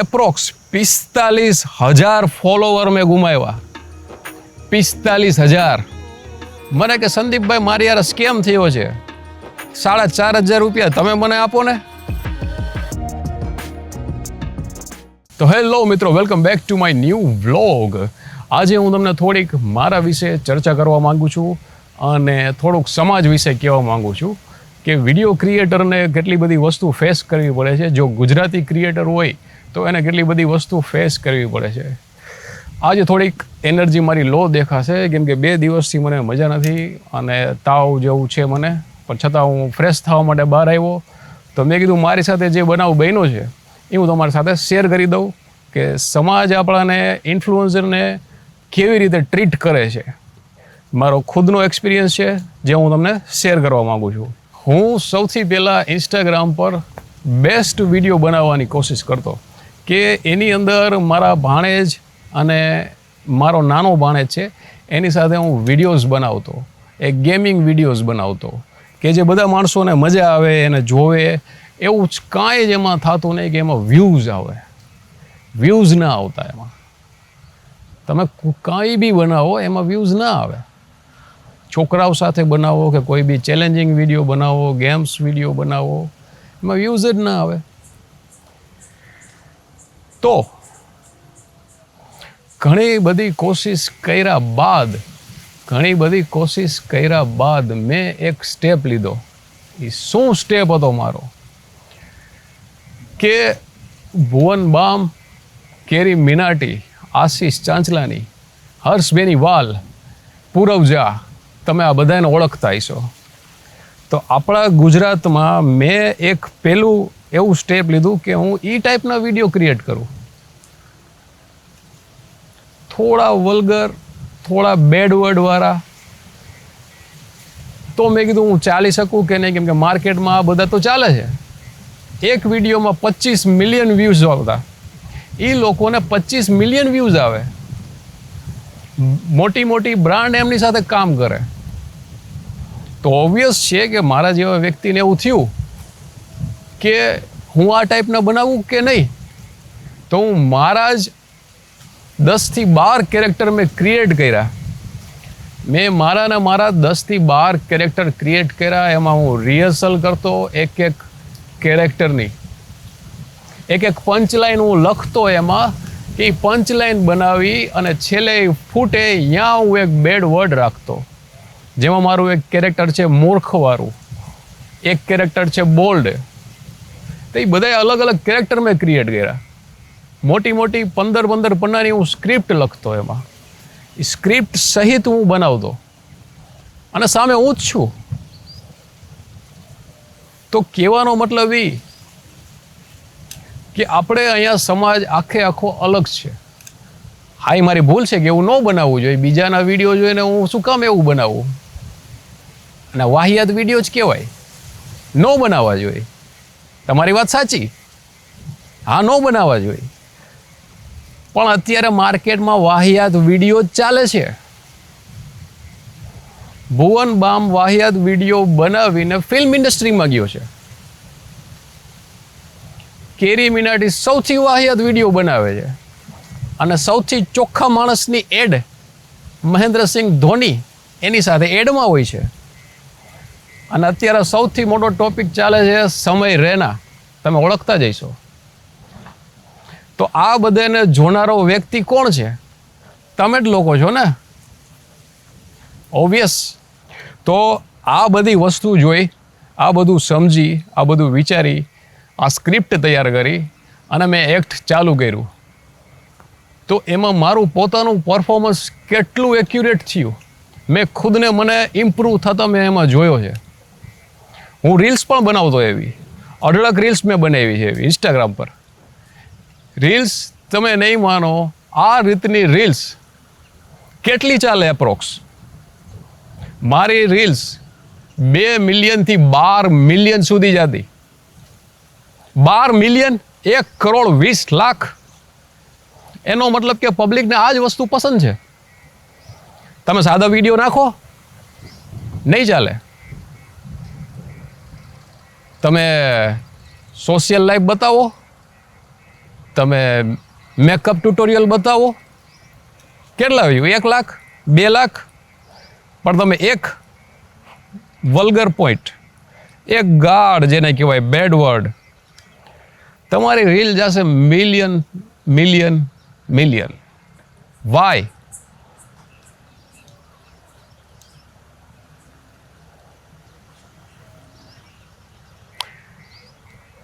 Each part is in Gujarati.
એપ્રોક્સ 45,000 ફોલોવર મેં ગુમાવ્યા. 45,000. મને કે સંદીપભાઈ મારી યાર સ્કેમ થયો છે, 4,500 રૂપિયા તમે મને આપો ને. તો હેલો મિત્રો, welcome back to my new vlog. આજે હું તમને થોડીક મારા વિશે ચર્ચા કરવા માંગુ છું અને થોડુંક સમાજ વિશે કહેવા માંગુ છું કે વિડીયો ક્રિએટરને કેટલી બધી વસ્તુ ફેસ કરવી પડે છે. જો ગુજરાતી ક્રિએટર હોય તો એને કેટલી બધી વસ્તુ ફેસ કરવી પડે છે. આજે થોડીક એનર્જી મારી લો દેખાશે કેમ કે 2 દિવસથી મને મજા નથી અને તાવ જેવું છે મને, પણ છતાં હું ફ્રેશ થવા માટે બહાર આવ્યો. તો મેં કીધું મારી સાથે જે બનાવ બન્યો છે એ હું તમારી સાથે શેર કરી દઉં કે સમાજ આપણાને ઇન્ફ્લુએન્સરને કેવી રીતે ટ્રીટ કરે છે. મારો ખુદનો એક્સપિરિયન્સ છે જે હું તમને શેર કરવા માગું છું. હું સૌથી પહેલાં ઇન્સ્ટાગ્રામ પર બેસ્ટ વિડીયો બનાવવાની કોશિશ કરતો કે એની અંદર મારા ભાણેજ અને મારો નાનો ભાણેજ છે એની સાથે હું વિડીયોઝ બનાવતો, એક ગેમિંગ વિડીયોઝ બનાવતો કે જે બધા માણસોને મજા આવે એને જોવે. એવું જ કાંઈ જ એમાં થતું નહીં કે એમાં વ્યૂઝ આવે. વ્યૂઝ ના આવતા એમાં. તમે કાંઈ બી બનાવો એમાં વ્યૂઝ ના આવે. છોકરાઓ સાથે બનાવો કે કોઈ બી ચેલેન્જિંગ વિડીયો બનાવો, ગેમ્સ વિડીયો બનાવો, એમાં વ્યૂઝ જ ના આવે. તો ઘણી બધી કોશિશ કર્યા બાદ મેં એક સ્ટેપ લીધો. એ શું સ્ટેપ હતો મારો કે ભુવન બામ, કેરી મિનાટી, આશીષ ચાંચલાની, હર્ષ બેનીવાલ, પૂરવ ઝા, તમે આ બધાને ઓળખતા હશો. તો આપણા ગુજરાતમાં મેં એક પહેલું એવું સ્ટેપ લીધું કે હું એ ટાઈપના વિડીયો ક્રિએટ કરું. થોડા વલ્ગર, થોડા બેડ વર્ડવાળા. તો મેં કીધું હું ચાલી શકું કે નહીં, કેમ કે માર્કેટમાં આ બધા તો ચાલે છે. એક વિડીયોમાં 25 મિલિયન વ્યૂઝ આવતા. એ લોકોને 25 મિલિયન વ્યૂઝ આવે. મોટી મોટી બ્રાન્ડ એમની સાથે કામ કરે. તો ઓબ્વિયસ છે કે મારા જેવા વ્યક્તિને એવું થયું કે હું આ ટાઈપના બનાવું કે નહીં. તો હું મારા જ 10 થી 12 કેરેક્ટર મેં ક્રિએટ કર્યા. મેં મારા 10 થી 12 કેરેક્ટર ક્રિએટ કર્યા. એમાં હું રિહર્સલ કરતો એક કેરેક્ટરની, એક પંચલાઈન હું લખતો. એમાં એ પંચલાઈન બનાવી અને છેલ્લે ફૂટે ત્યાં હું એક બેડ વર્ડ રાખતો. જેમાં મારું એક કેરેક્ટર છે મૂર્ખવાળું, એક કેરેક્ટર છે બોલ્ડ. તો એ બધા અલગ અલગ કેરેક્ટર મેં ક્રિએટ કર્યા. મોટી 15 પન્નાની હું સ્ક્રિપ્ટ લખતો. એમાં એ સ્ક્રિપ્ટ સહિત હું બનાવતો અને સામે હું જ છું. તો કહેવાનો મતલબ એ કે આપણે અહીંયા સમાજ આખો અલગ છે. હા, એ મારી ભૂલ છે કે એવું ન બનાવવું જોઈએ. બીજાના વિડીયો જોઈને હું શું કામ એવું બનાવું? અને વાહિયાત વિડીયો જ કહેવાય, ન બનાવવા જોઈએ. તમારી વાત સાચી, હા, ન બનાવવા જોઈએ. પણ અત્યારે માર્કેટમાં વાહિયાત વિડીયો જ ચાલે છે. ભુવન બામ વાહિયાત વિડીયો બનાવીને ફિલ્મ ઇન્ડસ્ટ્રીમાં ગયો છે. કેરી મિનાટી સૌથી વાહિયાત વિડીયો બનાવે છે અને સૌથી ચોખ્ખા માણસની એડ મહેન્દ્રસિંહ ધોની એની સાથે એડમાં હોય છે. અને અત્યારે સૌથી મોટો ટોપિક ચાલે છે સમય રૈના, તમે ઓળખતા જઈશો. તો આ બધાને જોનારો વ્યક્તિ કોણ છે? તમે જ લોકો છો ને, ઓબ્વિયસ. તો આ બધી વસ્તુ જોઈ, આ બધું સમજી, આ બધું વિચારી, આ સ્ક્રિપ્ટ તૈયાર કરી અને મેં એક્ટ ચાલુ કર્યું. તો એમાં મારું પોતાનું પરફોર્મન્સ કેટલું એક્યુરેટ થયું મેં ખુદને મને ઇમ્પ્રૂવ થતા મેં એમાં જોયો છે. હું રીલ્સ પણ બનાવતો. એવી અઢળક રીલ્સ મેં બનાવી છે એવી ઇન્સ્ટાગ્રામ પર. રીલ્સ તમે નહીં માનો, આ રીતની રીલ્સ કેટલી ચાલે એપ્રોક્સ? મારી રીલ્સ 2 મિલિયનથી 12 મિલિયન સુધી જતી. 12 મિલિયન, 1,20,00,000. એનો મતલબ કે પબ્લિકને આ જ વસ્તુ પસંદ છે. તમે સાદા વિડીયો નાખો, નહીં ચાલે. તમે સોશિયલ લાઈફ બતાવો, તમે મેકઅપ ટ્યુટોરિયલ બતાવો, કેટલા વ્યૂ? 1 લાખ, 2 લાખ. પણ તમે એક વલ્ગર પોઈન્ટ, એક ગાળ જેને કહેવાય બેડ વર્ડ, તમારી રીલ જશે મિલિયન મિલિયન મિલિયન. વાય?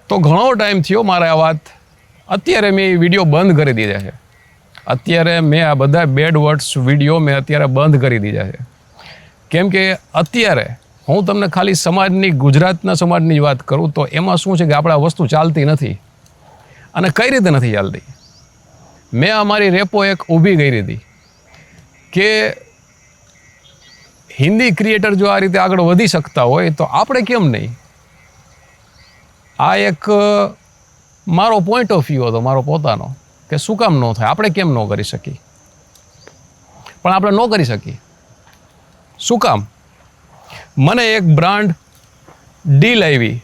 તો ઘણો ટાઈમ થયો મારે આ વાત, અત્યારે મેં એ વિડીયો બંધ કરી દીધા છે. અત્યારે મેં આ બધા બેડ વર્ડ્સ વિડીયો મેં અત્યારે બંધ કરી દીધા છે. કેમ કે અત્યારે હું તમને ખાલી સમાજની, ગુજરાતના સમાજની જ વાત કરું તો એમાં શું છે કે આપણે આ વસ્તુ ચાલતી નથી. અને કઈ રીતે નથી ચાલતી? મેં અમારી રેપો એક ઊભી કરી હતી કે હિન્દી ક્રિએટર જો આ રીતે આગળ વધી શકતા હોય તો આપણે કેમ નહીં? આ એક મારો પોઈન્ટ ઓફ વ્યૂ હતો, મારો પોતાનો, કે શું કામ ન થાય? આપણે કેમ ન કરી શકીએ? પણ આપણે ન કરી શકીએ. શું કામ? મને એક બ્રાન્ડ ડીલ આવી,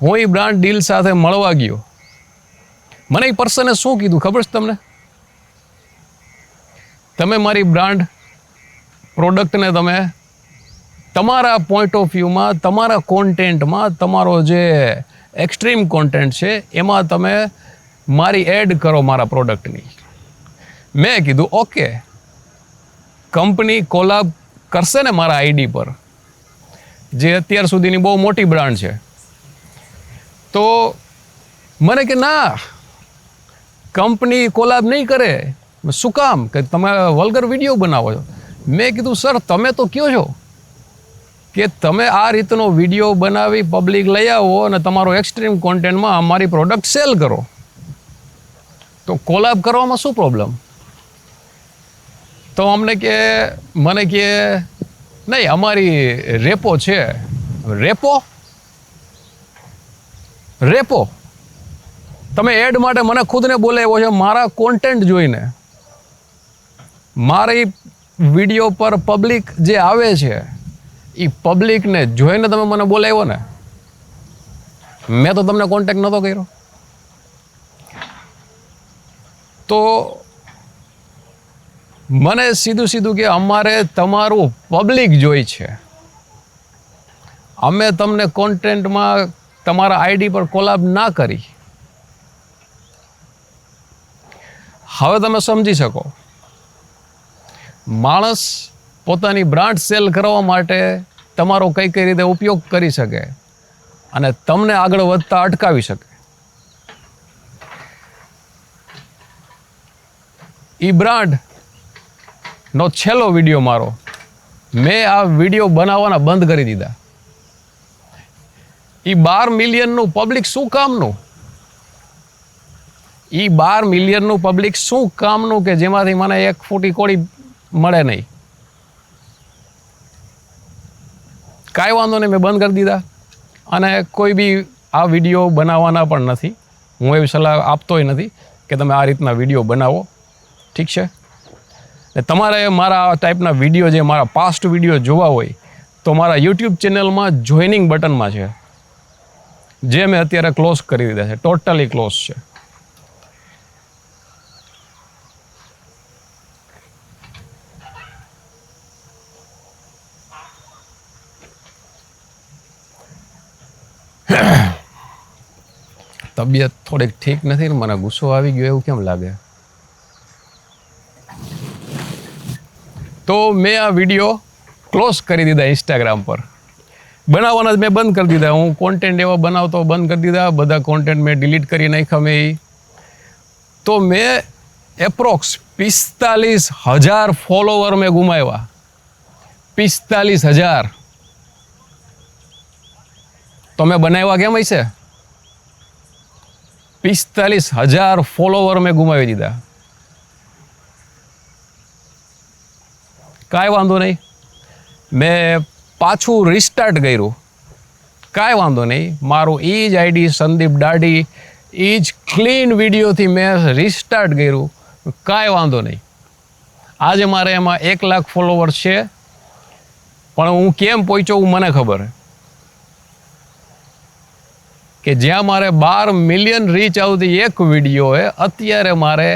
હું એ બ્રાન્ડ ડીલ સાથે મળવા ગયો. મને એ પર્સને શું કીધું ખબર છે તમને? તમે મારી બ્રાન્ડ પ્રોડક્ટને તમે તમારા પોઈન્ટ ઓફ વ્યૂમાં, તમારા કોન્ટેન્ટમાં, તમારો જે એક્સ્ટ્રીમ કોન્ટેન્ટ છે એમાં તમે મારી એડ કરો મારા પ્રોડક્ટની. મેં કીધું ઓકે, કંપની કોલાબ કરશે ને મારા આઈડી પર, જે અત્યાર સુધીની બહુ મોટી બ્રાન્ડ છે. તો મને કે ના, કંપની કોલાબ નહીં કરે. શું કામ? કે તમે વલ્ગર વિડીયો બનાવો છો. મેં કીધું સર, તમે તો કહો છો કે તમે આ રીતનો વિડીયો બનાવી પબ્લિક લઈ આવો અને તમારો એક્સ્ટ્રીમ કોન્ટેન્ટમાં અમારી પ્રોડક્ટ સેલ કરો, તો કોલાબ કરવામાં શું પ્રોબ્લેમ? તો મને કે નહીં, અમારી રેપો છે. રેપો તમે એડ માટે મને ખુદને બોલાવ્યો છે મારા કોન્ટેન્ટ જોઈને. મારી વિડીયો પર પબ્લિક જે આવે છે એ પબ્લિકને જોઈને તમે મને બોલાવ્યો ને. મેં તો તમને કોન્ટેક્ટ નહોતો કર્યો. તો મને સીધું કે અમારે તમારું પબ્લિક જોઈ છે, અમે તમને કોન્ટેન્ટમાં તમારા આઈડી પર કોલાબ ના કરી. હવે તમે સમજી શકો, માણસ પોતાની બ્રાન્ડ સેલ કરવા માટે તમારો કઈ રીતે ઉપયોગ કરી શકે અને તમને આગળ વધતા અટકાવી શકે. એ બ્રાન્ડનો છેલ્લો વિડીયો મારો, મેં આ વિડીયો બનાવવાના બંધ કરી દીધા. એ 12 મિલિયનનું પબ્લિક શું કામનું? એ 12 મિલિયનનું પબ્લિક શું કામનું કે જેમાંથી મને 1 ફૂટી કોડી મળે નહીં? કાંઈ વાંધો નહીં, મેં બંધ કરી દીધા. અને કોઈ બી આ વિડીયો બનાવવાના પણ નથી. હું એવી સલાહ આપતોય નથી કે તમે આ રીતના વિડીયો બનાવો. ઠીક છે? તમારે મારા આ ટાઈપના વિડીયો, જે મારા પાસ્ટ વિડીયો જોવા હોય તો મારા યુટ્યુબ ચેનલમાં જોઈનિંગ બટનમાં છે, જે મેં અત્યારે ક્લોઝ કરી દીધા છે. ટોટલી ક્લોઝ છે. તબિયત થોડીક ઠીક નથી ને મને ગુસ્સો આવી ગયો એવું કેમ લાગે? તો મેં આ વિડીયો ક્લોઝ કરી દીધા. ઇન્સ્ટાગ્રામ પર બનાવવાના જ મેં બંધ કરી દીધા. હું કોન્ટેન્ટ એવા બનાવતો બંધ કરી દીધા. બધા કોન્ટેન્ટ મેં ડિલીટ કરી નાખ્યા. મેં તો મેં એપ્રોક્સ 45,000 ફોલોવર મેં ગુમાવ્યા. 45,000. તો મેં બનાવ્યા કેમ હશે? 45,000 ફોલોવર મેં ગુમાવી દીધા. કાંઈ વાંધો નહીં, મેં પાછું રિસ્ટાર્ટ કર્યું. કાંઈ વાંધો નહીં, મારું એ જ આઈડી સંદીપ દાઢી, એ જ ક્લીન વિડીયોથી મેં રિસ્ટાર્ટ કર્યું. કાંઈ વાંધો નહીં. આજે મારે એમાં 1 લાખ ફોલોવર છે, પણ હું કેમ પહોંચ્યો મને ખબર કે જ્યાં મારે 12 મિલિયન રીચ આવતી એક વિડીયોએ અત્યારે મારે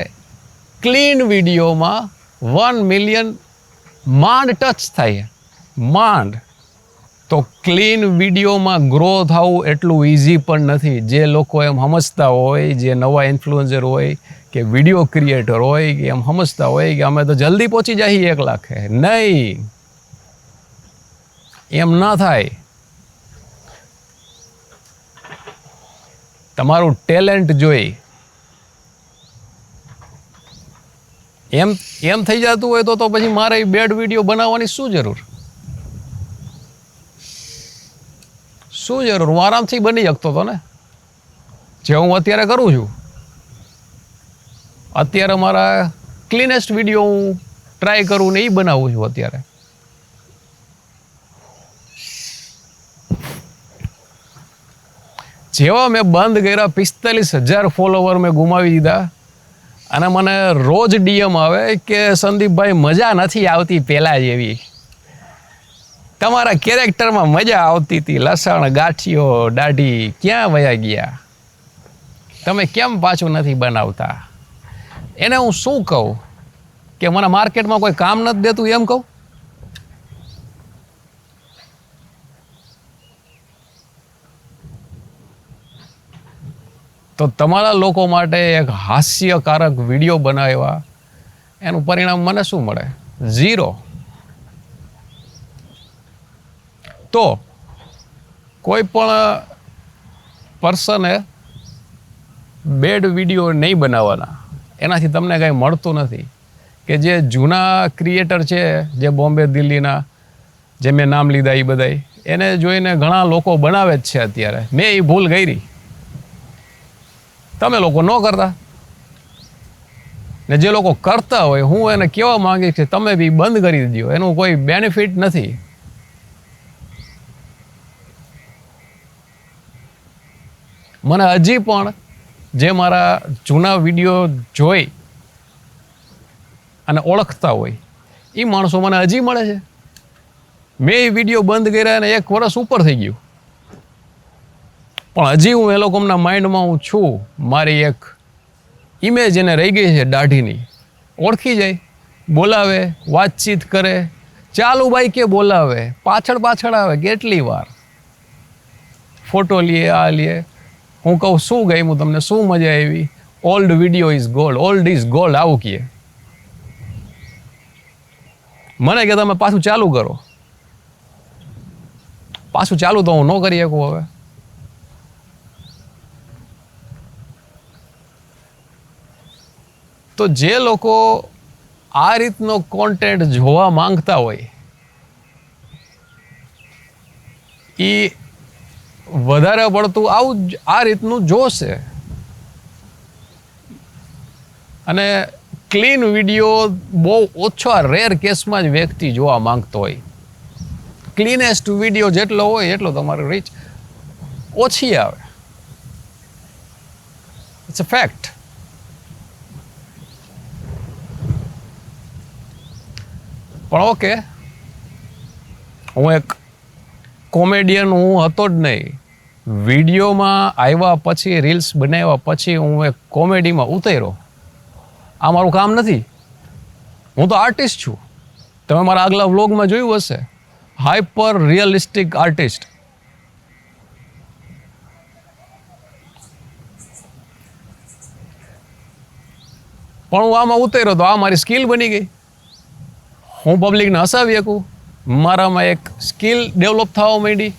ક્લીન વિડીયોમાં 1 મિલિયન માંડ ટચ થાય, માંડ. તો ક્લીન વિડીયોમાં ગ્રો થવું એટલું ઇઝી પણ નથી. જે લોકો એમ સમજતા હોય, જે નવા ઇન્ફ્લુએન્સર હોય કે વિડીયો ક્રિએટર હોય કે એમ સમજતા હોય કે અમે તો જલ્દી પહોંચી જઈએ 1 લાખે, નહીં, એમ ના થાય. તમારું ટેલેન્ટ જોઈ એમ થઈ જતું હોય તો પછી મારે બેડ વિડીયો બનાવવાની શું જરૂર? શું જરૂર? હું આરામથી બની શકતો હતો ને, જે હું અત્યારે કરું છું. અત્યારે મારા ક્લીનેસ્ટ વિડીયો હું ટ્રાય કરું ને એ બનાવું છું અત્યારે. જેવા મેં બંધ કર્યા 45,000 ફોલોવર મેં ગુમાવી દીધા અને મને રોજ ડીએમ આવે કે સંદીપભાઈ મજા નથી આવતી પહેલાં જેવી. તમારા કેરેક્ટરમાં મજા આવતી હતી, લસણ, ગાંઠીઓ, દાઢી ક્યાં વયા ગયા? તમે કેમ પાછું નથી બનાવતા? એને હું શું કહું? કે મને માર્કેટમાં કોઈ કામ નથી દેતું એમ કહું? તો તમારા લોકો માટે એક હાસ્યકારક વિડીયો બનાવ્યા, એનું પરિણામ મને શું મળે? 0. તો કોઈ પણ પર્સને બેડ વિડીયો નહીં બનાવવાના, એનાથી તમને કંઈ મળતું નથી. કે જે જૂના ક્રિએટર છે, જે બોમ્બે દિલ્હીના, જે મેં નામ લીધા એ બધાય, એને જોઈને ઘણા લોકો બનાવે જ છે અત્યારે. મેં એ ભૂલ કરી, તમે લોકો ન કરતા. ને જે લોકો કરતા હોય, હું એને કહેવા માંગીશ કે તમે બી બંધ કરી દો, એનું કોઈ બેનિફિટ નથી. મને હજી પણ જે મારા જૂના વિડીયો જોઈ અને ઓળખતા હોય એ માણસો મને હજી મળે છે. મેં એ વિડીયો બંધ કર્યા અને 1 વર્ષ ઉપર થઈ ગયું, પણ હજી હું એ લોકોના માઇન્ડમાં હું છું. મારી એક ઇમેજ એને રહી ગઈ છે દાઢીની. ઓળખી જાય, બોલાવે, વાતચીત કરે, ચાલુ ભાઈ કે બોલાવે, પાછળ આવે, કેટલી વાર ફોટો લઈએ, આ લઈએ. હું કહું શું ગમ્યું તમને, શું મજા આવી? Old video is gold, old is gold, આવું કહે. મને કે તમે પાછું ચાલુ કરો. પાછું ચાલુ તો હું ન કરી શકું હવે. તો જે લોકો આ રીતનો કોન્ટેન્ટ જોવા માંગતા હોય એ વધારે પડતું આવું આ રીતનું જોશે. અને ક્લીન વિડીયો બહુ ઓછા રેર કેસમાં જ વ્યક્તિ જોવા માંગતો હોય. ક્લીનેસ્ટ વિડીયો જેટલો હોય એટલો તમારો રીચ ઓછી આવે. It's a fact. પણ ઓકે, હું એક કોમેડિયન હું હતો જ નહીં. વિડીયોમાં આવ્યા પછી, રીલ્સ બનાવ્યા પછી હું એક કોમેડીમાં ઉતર્યો. આ મારું કામ નથી. હું તો આર્ટિસ્ટ છું. તમે મારા આગલા વ્લોગમાં જોયું હશે, હાઈપર રિયલિસ્ટિક આર્ટિસ્ટ. પણ હું આમાં ઉતર્યો તો આ મારી સ્કિલ બની ગઈ. હું પબ્લિકને હસાવી શકું. મારામાં એક સ્કિલ ડેવલપ થવા માંડી,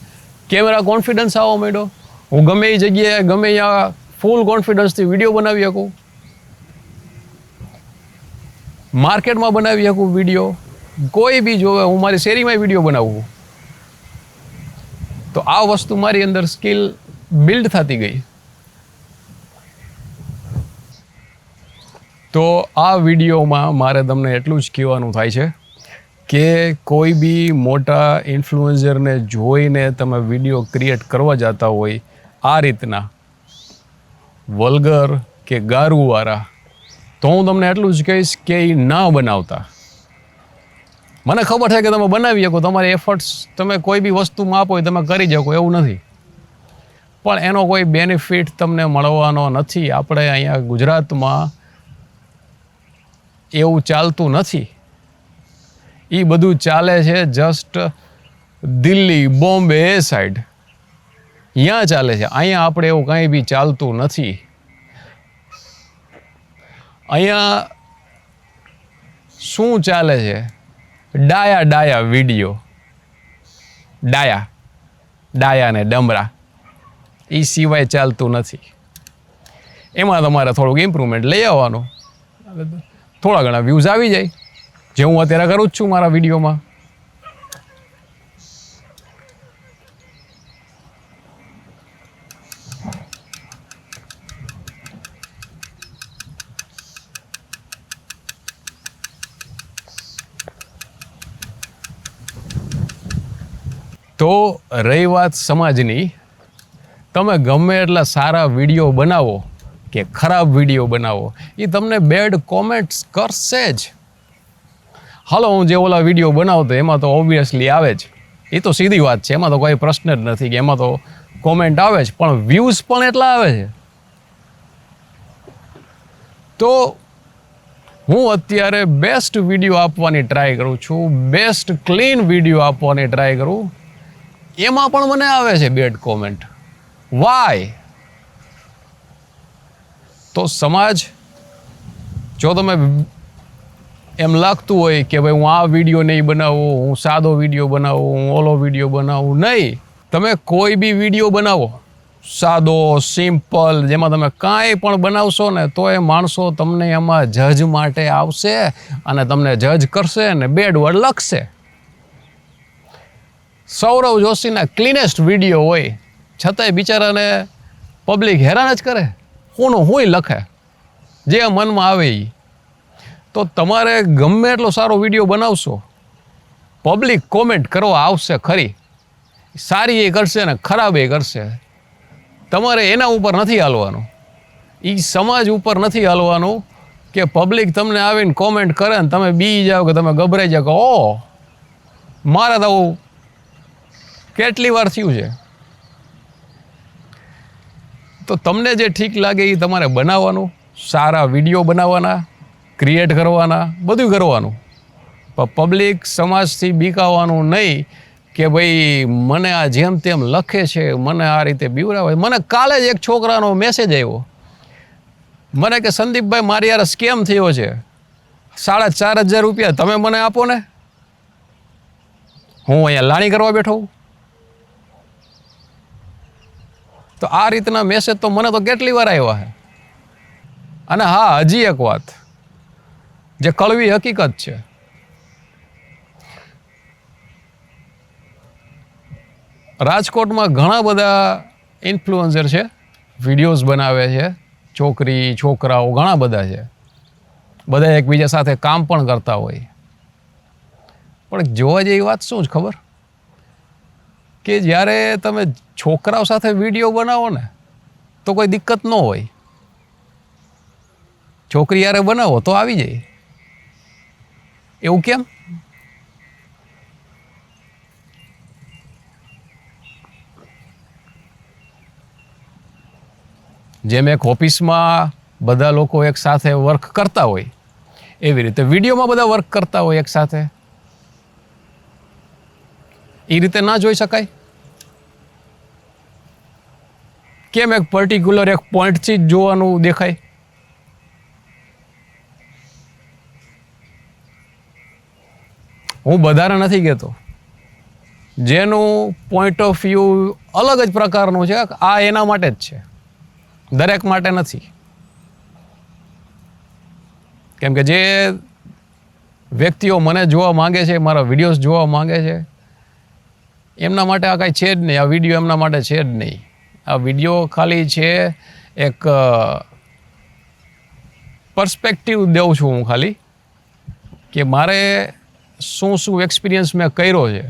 કેમેરા કોન્ફિડન્સ આવવા માંડ્યો. હું ગમે એ જગ્યાએ, ગમે ત્યાં ફૂલ કોન્ફિડન્સથી વિડીયો બનાવી શકું, માર્કેટમાં બનાવી શકું વિડીયો. કોઈ બી જોવે, હું મારી શેરીમાં વિડીયો બનાવું. તો આ વસ્તુ મારી અંદર સ્કિલ બિલ્ડ થતી ગઈ. તો આ વિડીયોમાં મારે તમને એટલું જ કહેવાનું થાય છે કે કોઈ બી મોટા ઇન્ફ્લુએન્સરને જોઈને તમે વિડીયો ક્રિએટ કરવા જતા હોય આ રીતના વલ્ગર કે ગારુવાળા, તો હું તમને એટલું જ કહીશ કે એ ના બનાવતા. મને ખબર છે કે તમે બનાવી શકો, તમારે એફર્ટ્સ તમે કોઈ બી વસ્તુમાં આપો એ તમે કરી શકો, એવું નથી. પણ એનો કોઈ બેનિફિટ તમને મળવાનો નથી. આપણે અહીંયા ગુજરાતમાં એવું ચાલતું નથી. એ બધું ચાલે છે જસ્ટ દિલ્હી, બોમ્બે એ સાઈડ, અહીંયા ચાલે છે. અહીંયા આપણે એવું કંઈ બી ચાલતું નથી. અહીંયા શું ચાલે છે? ડાયા વિડીયો, ડાયા ને ડમરા, એ સિવાય ચાલતું નથી. એમાં તમારે થોડુંક ઇમ્પ્રુવમેન્ટ લઈ આવવાનું, થોડા ઘણા વ્યૂઝ આવી જાય, જે હું અત્યારે કરું જ છું મારા વિડીયોમાં. તો રહી વાત સમાજની, તમે ગમે એટલા સારા વિડીયો બનાવો કે ખરાબ વિડીયો બનાવો, એ તમને બેડ કોમેન્ટ્સ કરશે જ. હાલો, હું જે ઓલા વિડીયો બનાવતો એમાં તો ઓબ્વિયસલી આવે જ, એ તો સીધી વાત છે, એમાં તો કોઈ પ્રશ્ન જ નથી કે એમાં તો કોમેન્ટ આવે જ, પણ વ્યૂઝ પણ એટલા આવે છે. તો હું અત્યારે બેસ્ટ વિડીયો આપવાની ટ્રાય કરું છું, બેસ્ટ ક્લીન વિડીયો આપવાની ટ્રાય કરું, એમાં પણ મને આવે છે બેડ કોમેન્ટ. વાય? તો સમાજ, જો તમે એમ લાગતું હોય કે ભાઈ હું આ વિડીયો નહીં બનાવું, હું સાદો વિડીયો બનાવું, હું ઓલો વિડીયો બનાવું, નહીં, તમે કોઈ બી વિડીયો બનાવો, સાદો, સિમ્પલ, જેમાં તમે કાંઈ પણ બનાવશો ને તો એ માણસો તમને એમાં જજ માટે આવશે અને તમને જજ કરશે ને બેડ વર્ડ લખશે. સૌરવ જોશીના ક્લીનેસ્ટ વિડીયો હોય છતાંય બિચારાને પબ્લિક હેરાન જ કરે, હુંનું હુંય લખે જે મનમાં આવે એ. તો તમારે ગમે એટલો સારો વિડીયો બનાવશો, પબ્લિક કોમેન્ટ કરવા આવશે ખરી, સારી એ કરશે ને ખરાબ એ કરશે. તમારે એના ઉપર નથી હાલવાનું, એ સમાજ ઉપર નથી હાલવાનું કે પબ્લિક તમને આવીને કોમેન્ટ કરે ને તમે બી જાઓ કે તમે ગભરાઈ જાઓ કે ઓ મારે તો કેટલી વાર થયું છે. તો તમને જે ઠીક લાગે એ તમારે બનાવવાનું, સારા વિડીયો બનાવવાના, ક્રિએટ કરવાના, બધું કરવાનું, પણ પબ્લિક સમાજથી બીકાવાનું નહીં કે ભાઈ મને આ જેમ તેમ લખે છે, મને આ રીતે બીવરાવે. મને કાલે જ એક છોકરાનો મેસેજ આવ્યો, મને કે સંદીપભાઈ મારી યાર સ્કેમ થયો છે, 4,500 રૂપિયા તમે મને આપો ને, હું અહીંયા લાણી કરવા બેઠો. તો આ રીતના મેસેજ તો મને તો કેટલી વાર આવ્યા છે. અને હા, હજી એક વાત જે કડવી હકીકત છે, રાજકોટમાં ઘણા બધા ઇન્ફ્લુએન્સર છે, વિડીયોઝ બનાવે છે, છોકરી છોકરાઓ ઘણા બધા છે, બધા એકબીજા સાથે કામ પણ કરતા હોય. પણ જોવા જેવી વાત શું જ ખબર, કે જ્યારે તમે છોકરાઓ સાથે વિડીયો બનાવો ને તો કોઈ દિક્કત ન હોય, છોકરી યારે બનાવો તો આવી જાય. એવું કેમ? જેમ એક ઓફિસમાં બધા લોકો એક સાથે વર્ક કરતા હોય એવી રીતે વિડીયોમાં બધા વર્ક કરતા હોય એક સાથે, એ રીતે ના જોઈ શકાય? કેમ એક પર્ટિક્યુલર એક પોઈન્ટથી જ જોવાનું દેખાય? હું બધાને નથી કહેતો, જેનું પોઈન્ટ ઓફ વ્યૂ અલગ જ પ્રકારનું છે આ એના માટે જ છે, દરેક માટે નથી. કેમ કે જે વ્યક્તિઓ મને જોવા માંગે છે, મારા વિડીયોઝ જોવા માંગે છે, એમના માટે આ કાંઈ છે જ નહીં, આ વિડીયો એમના માટે છે જ નહીં. આ વિડીયો ખાલી છે એક પર્સપેક્ટિવ દઉં છું હું ખાલી, કે મારે શું શું એક્સપિરિયન્સ મેં કર્યો છે.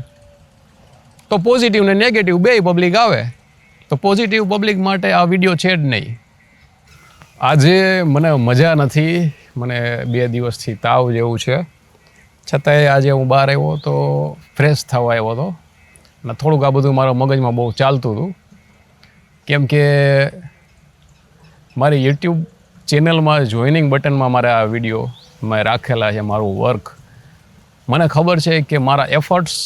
તો પોઝિટિવ ને નેગેટિવ બેય પબ્લિક આવે, તો પોઝિટિવ પબ્લિક માટે આ વિડીયો છે જ નહીં. આજે મને મજા નથી, મને 2 દિવસથી તાવ જેવું છે, છતાંય આજે હું બહાર આવ્યો તો ફ્રેશ થવા આવ્યો હતો, અને થોડુંક આ બધું મારા મગજમાં બહુ ચાલતું હતું કેમ કે મારી યુટ્યુબ ચેનલમાં જોઈનિંગ બટનમાં મારા આ વિડીયો મેં રાખેલા છે, મારું વર્ક. મને ખબર છે કે મારા એફર્ટ્સ,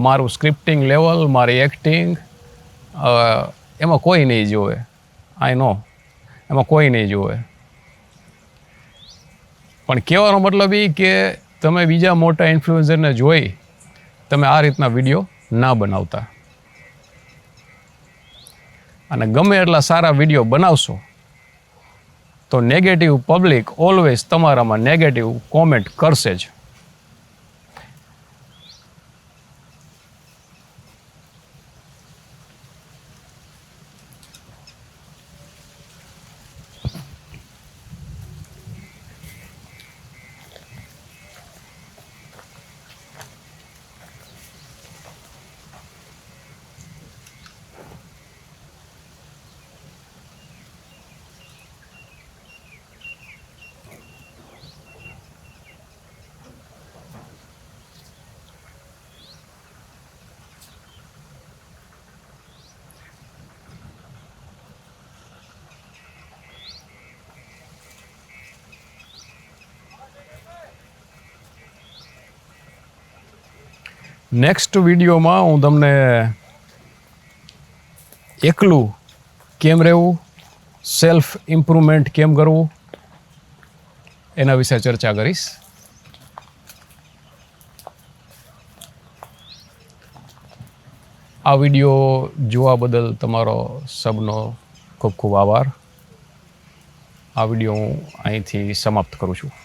મારું સ્ક્રિપ્ટિંગ લેવલ, મારી એક્ટિંગ, એમાં કોઈ નહીં જોવે. આઈ નો એમાં કોઈ નહીં જોવે. પણ કહેવાનો મતલબ એ કે તમે બીજા મોટા ઇન્ફ્લુએન્સરને જોઈ તમે આ રીતના વિડીયો ના બનાવતા. અને ગમે એટલા સારા વિડીયો બનાવશો તો નેગેટિવ પબ્લિક ઓલવેઝ તમારામાં નેગેટિવ કોમેન્ટ કરશે જ. નેક્સ્ટ વિડીયોમાં હું તમને એકલું કેમ રહેવું, સેલ્ફ ઇમ્પ્રુવમેન્ટ કેમ કરવું, એના વિશે ચર્ચા કરીશ. આ વિડીયો જોવા બદલ તમારો સબનો ખૂબ ખૂબ આભાર. આ વિડીયો હું અહીંથી સમાપ્ત કરું છું.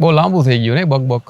બહુ લાંબુ થઈ ગયું ને બક બક.